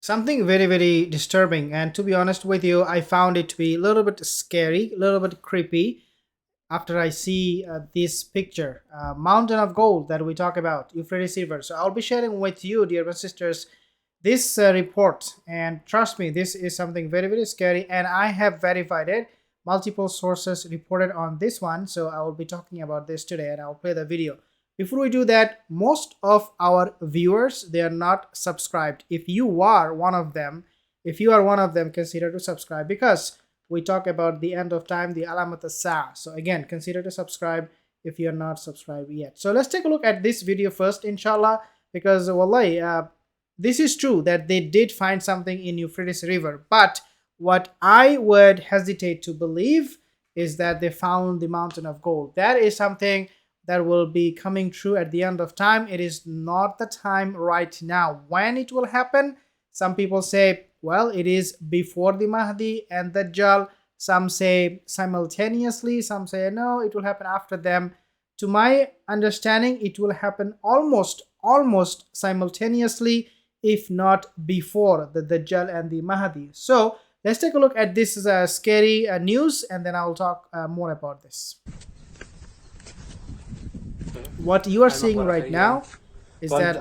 Something very, very disturbing. And to be honest with you, I found it to be a little bit scary, a little bit creepy after I see this picture, Mountain of Gold that we talk about, Euphrates River. So I'll be sharing with you, dear brothers and sisters, this report. And trust me, this is something very, very scary. And I have verified it. Multiple sources reported on this one. So I will be talking about this today and I'll play the video. Before we do that, most of our viewers, they are not subscribed. If you are one of them, consider to subscribe, because we talk about the end of time, the alamat as-saa. So again, consider to subscribe if you're not subscribed yet. So let's take a look at this video first, inshallah, because wallahi, this is true that they did find something in Euphrates River. But what I would hesitate to believe is that they found the mountain of gold. That is something that will be coming true at the end of time. It is not the time right now. When it will happen, some people say, well, it is before the Mahdi and Dajjal. Some say simultaneously, some say no, it will happen after them. To my understanding, it will happen almost simultaneously, if not before the Dajjal and the Mahdi. So let's take a look at this scary news, and then I'll talk more about this. What you are seeing right now is that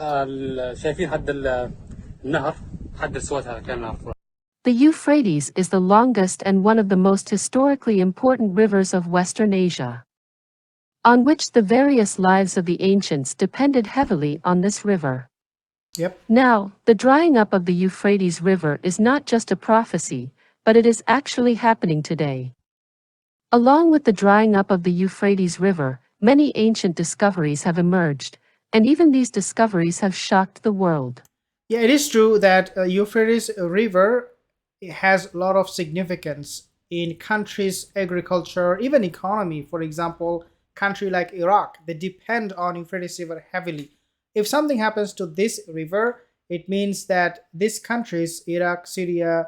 the Euphrates is the longest and one of the most historically important rivers of Western Asia, on which the various lives of the ancients depended heavily on this river. Yep. Now, the drying up of the Euphrates River is not just a prophecy, but it is actually happening today. Along with the drying up of the Euphrates River, many ancient discoveries have emerged, and even these discoveries have shocked the world. Yeah, it is true that Euphrates River has a lot of significance in countries' agriculture, even economy. For example, country like Iraq, they depend on Euphrates River heavily. If something happens to this river, it means that these countries, Iraq, Syria,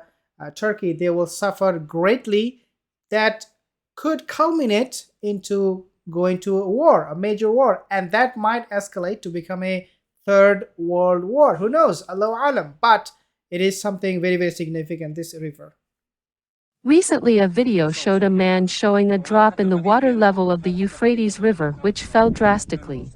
Turkey, they will suffer greatly. That could culminate into going to a war, a major war, and that might escalate to become a third world war. Who knows? Allahu alam. But it is something very, very significant, this river. Recently, a video showed a man showing a drop in the water level of the Euphrates River, which fell drastically.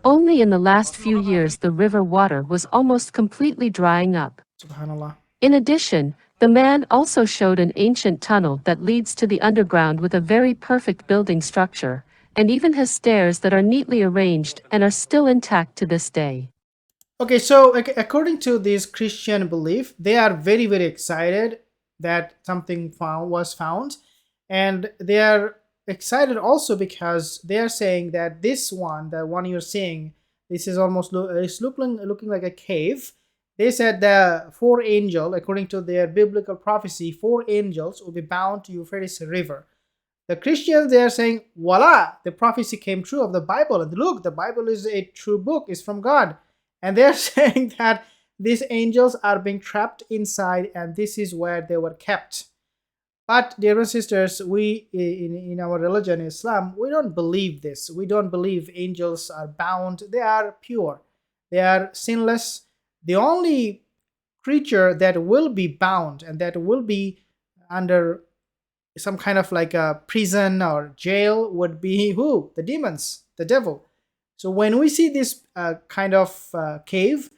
Only in the last few years the river water was almost completely drying up. Subhanallah. In addition, the man also showed an ancient tunnel that leads to the underground with a very perfect building structure, and even has stairs that are neatly arranged and are still intact to this day. Okay, so according to this Christian belief, they are very, very excited that something was found, and they are excited also because they are saying that this one, the one you're seeing, this is almost it's looking like a cave. They said the four angels, according to their biblical prophecy, four angels will be bound to Euphrates River. The Christians, they are saying, voila, the prophecy came true of the Bible. And look, the Bible is a true book, it's from God. And they're saying that these angels are being trapped inside, and this is where they were kept. But dear brothers and sisters, we in our religion, Islam, we don't believe this. We don't believe angels are bound. They are pure. They are sinless. The only creature that will be bound and that will be under some kind of like a prison or jail would be who? The demons, the devil. So when we see this kind of cave,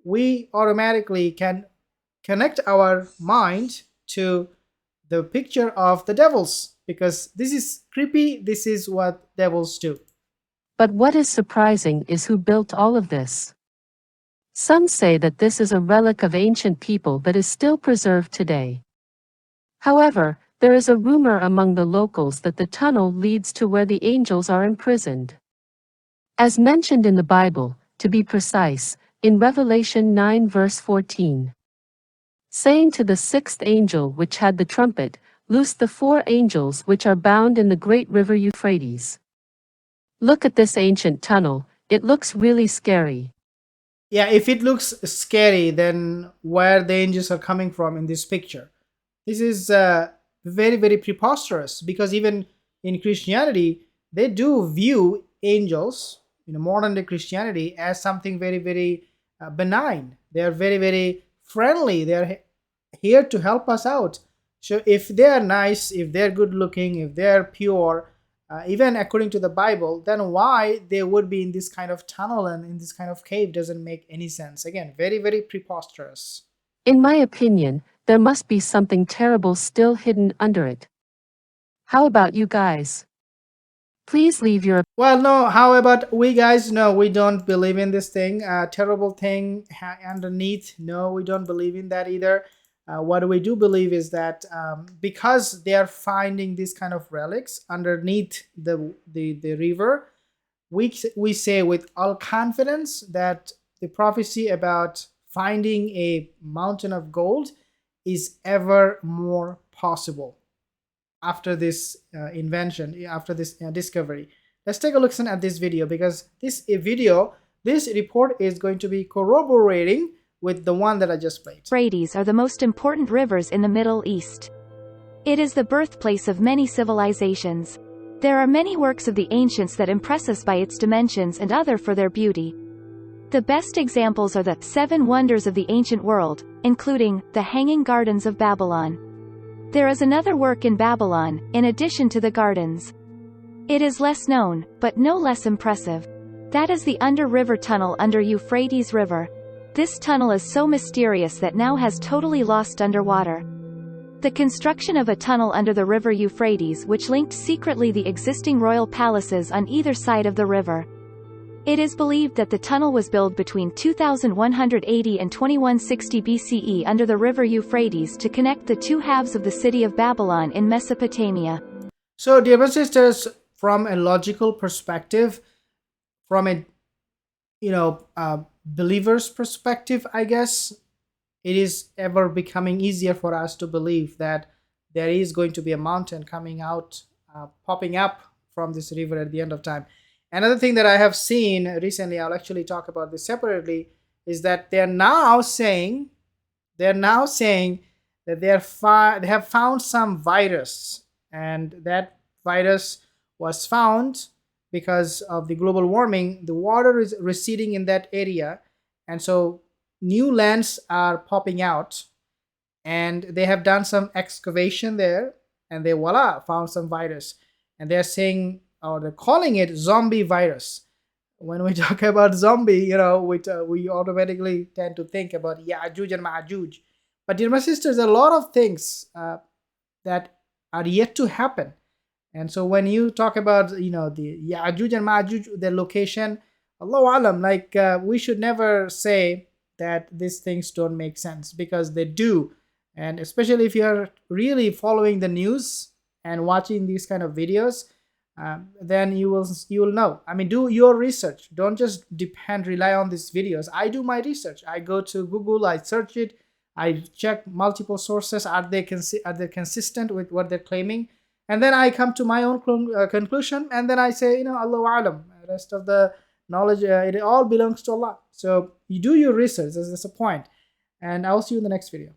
we automatically can connect our mind to the picture of the devils, because this is creepy. This is what devils do. But what is surprising is who built all of this. Some say that this is a relic of ancient people that is still preserved today. However, there is a rumor among the locals that the tunnel leads to where the angels are imprisoned. As mentioned in the Bible, to be precise, in Revelation 9 verse 14. Saying to the sixth angel which had the trumpet, loose the four angels which are bound in the great river Euphrates. Look at this ancient tunnel, it looks really scary. Yeah, if it looks scary, then where the angels are coming from in this picture? This is very, very preposterous, because even in Christianity, they do view angels, in modern day Christianity, as something very, very benign. They are very, very friendly, they're here to help us out. So if they're nice, if they're good looking, if they're pure, even according to the Bible, then why they would be in this kind of tunnel and in this kind of cave doesn't make any sense. Again, very, very preposterous. In my opinion, there must be something terrible still hidden under it. How about you guys? Please leave your Well, no, how about we guys? No, we don't believe in this thing. Terrible thing underneath. No, we don't believe in that either. What we do believe is that because they are finding these kind of relics underneath the river, we say with all confidence that the prophecy about finding a mountain of gold is ever more possible after this invention, after this discovery. Let's take a look at this video, because this report is going to be corroborating with the one that I just played. Euphrates are the most important rivers in the Middle East. It is the birthplace of many civilizations. There are many works of the ancients that impress us by its dimensions and other for their beauty. The best examples are the 7 wonders of the ancient world, including the Hanging Gardens of Babylon. There is another work in Babylon, in addition to the gardens. It is less known, but no less impressive. That is the under-river tunnel under Euphrates River. This tunnel is so mysterious that now has totally lost underwater. The construction of a tunnel under the river Euphrates which linked secretly the existing royal palaces on either side of the river. It is believed that the tunnel was built between 2180 and 2160 BCE under the river Euphrates to connect the two halves of the city of Babylon in Mesopotamia. So, dear brothers and sisters, from a logical perspective, from a believer's perspective, I guess, it is ever becoming easier for us to believe that there is going to be a mountain coming out, popping up from this river at the end of time. Another thing that I have seen recently, I'll actually talk about this separately, is that they're now saying that they have found some virus, and that virus was found because of the global warming. The water is receding in that area, and so new lands are popping out, and they have done some excavation there, and they voila found some virus, and they're saying, or they're calling it zombie virus. When we talk about zombie, we automatically tend to think about Yajuj and Majuj. But dear my sisters, a lot of things that are yet to happen. And so when you talk about the Yajuj and Majuj, their location, Allahu Alam, we should never say that these things don't make sense, because they do. And especially if you're really following the news and watching these kind of videos, then you will know. I mean, do your research. Don't just rely on these videos. I do my research. I go to Google, I search it, I check multiple sources. Are they consistent with what they're claiming? And then I come to my own conclusion, and then I say, Allahu Alam. The rest of the knowledge, it all belongs to Allah. So you do your research. That's the point. And I'll see you in the next video.